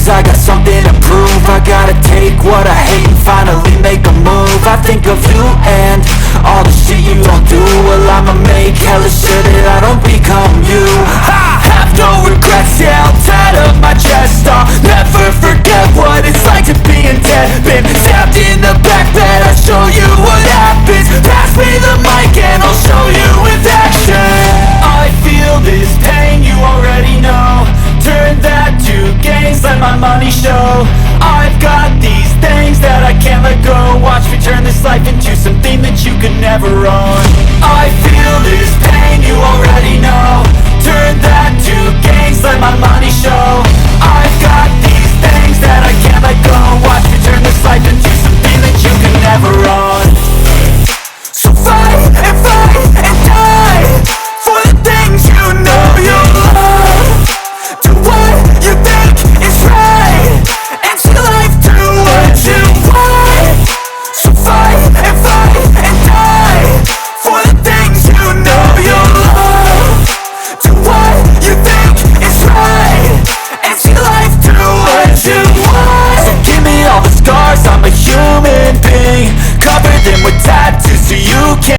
I got something to prove. I gotta take what I hate and finally make a move. I think of you and all the shit you don't do. Well, I'ma make hella sure that I don't become you. I have no regrets, yeah, I'll tie up my chest. I'll never forget what it's like to be in debt. Been stabbed in the back bed, I'll show you what happens. Pass me the mic and I'll show you with action. I feel this pain, you already know. Turn that to gains, let my money show. I've got these things that I can't let go. Watch me turn this life into something that you could never own. I feel this pain, you already know. Turn that to gains, let my money show.